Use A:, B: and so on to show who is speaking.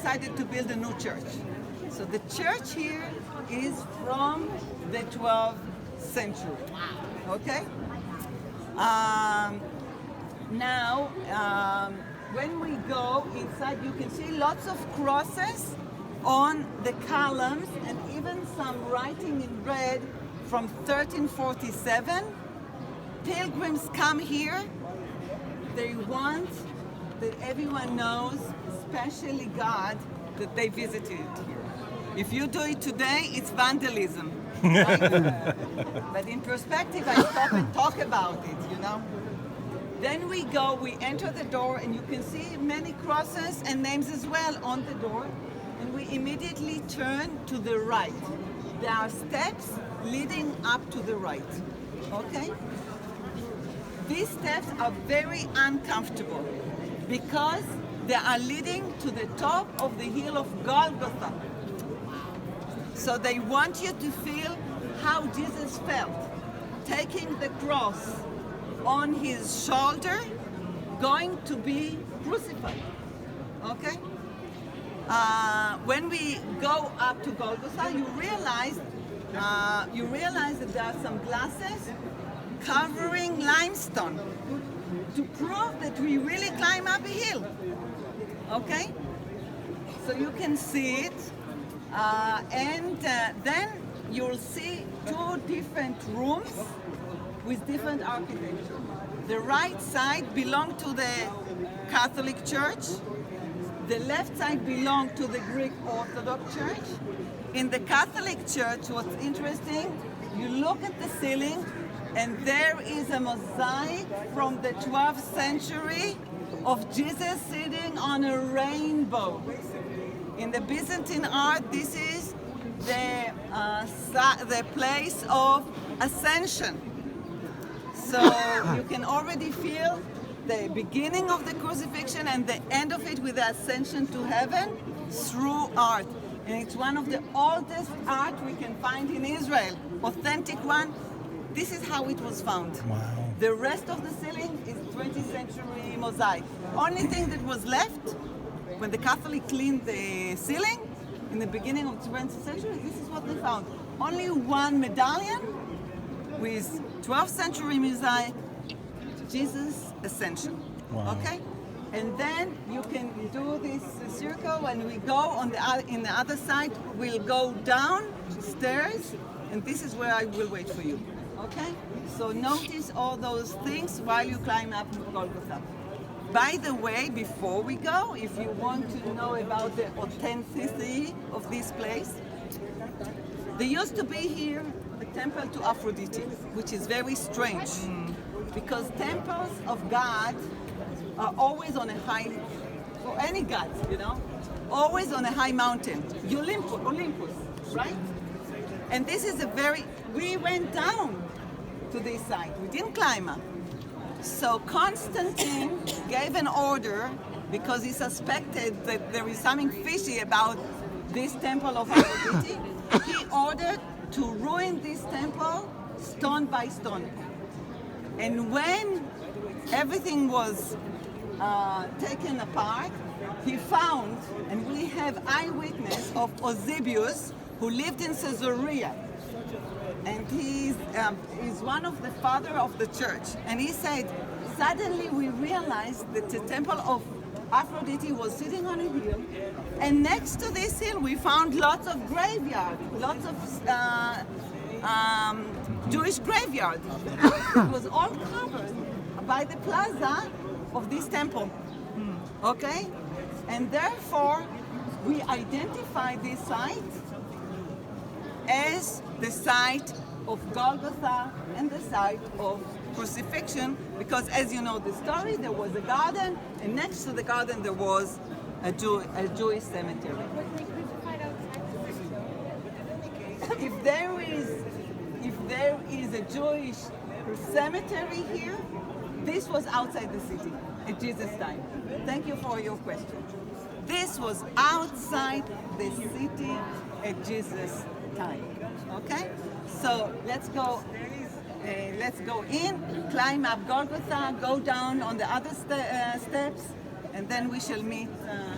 A: decided to build a new church. So the church here is from the 12th century. Okay? Now, when we go inside, you can see lots of crosses on the columns and even some writing in red from 1347. Pilgrims come here. They want that everyone knows, especially God, that they visited here. If you do it today, it's vandalism. Right? But in perspective, I stop and talk about it, you know. Then we go, we enter the door, and you can see many crosses and names as well on the door. And we immediately turn to the right. There are steps leading up to the right. Okay? These steps are very uncomfortable because they are leading to the top of the hill of Golgotha. So they want you to feel how Jesus felt, taking the cross on his shoulder, going to be crucified. Okay? When we go up to Golgotha, you realize that there are some glasses covering limestone to prove that we really climb up a hill. Okay? So you can see it, and then you'll see two different rooms with different architecture. The right side belongs to the Catholic Church. The left side belongs to the Greek Orthodox Church. In the Catholic Church, what's interesting, you look at the ceiling and there is a mosaic from the 12th century of Jesus sitting on a rainbow. In the Byzantine art, this is the place of ascension. So you can already feel the beginning of the crucifixion and the end of it with the ascension to heaven through art. And it's one of the oldest art we can find in Israel, authentic one. This is how it was found.
B: Wow.
A: The rest of the ceiling is 20th century mosaic. Only thing that was left when the Catholic cleaned the ceiling in the beginning of the 20th century, this is what they found. Only one medallion with 12th century mosaic, Jesus Ascension.
B: Wow.
A: Okay? And then you can do this circle and we go on in the other side, we'll go down stairs and this is where I will wait for you. Okay? So notice all those things while you climb up Golgotha. By the way, before we go, if you want to know about the authenticity of this place, there used to be here a temple to Aphrodite, which is very strange because temples of God are always on a high, for any god, you know, always on a high mountain, Olympus, right? And this is we went down to this side, we didn't climb up. So Constantine gave an order because he suspected that there is something fishy about this temple of Aphrodite. He ordered to ruin this temple stone by stone. And when everything was taken apart, he found, and we have eyewitness of Eusebius, who lived in Caesarea. And he's one of the father of the church. And he said, suddenly we realized that the temple of Aphrodite was sitting on a hill. And next to this hill, we found lots of graveyards, lots of Jewish graveyards. It was all covered by the plaza of this temple. Okay? And therefore, we identify this site as the site of Golgotha and the site of crucifixion, because as you know the story, there was a garden, and next to the garden there was a Jewish cemetery. If there is a Jewish cemetery here, this was outside the city at Jesus' time. Thank you for your question. This was outside the city at Jesus' time. Okay? So let's go in, climb up Golgotha, go down on the other steps, and then we shall meet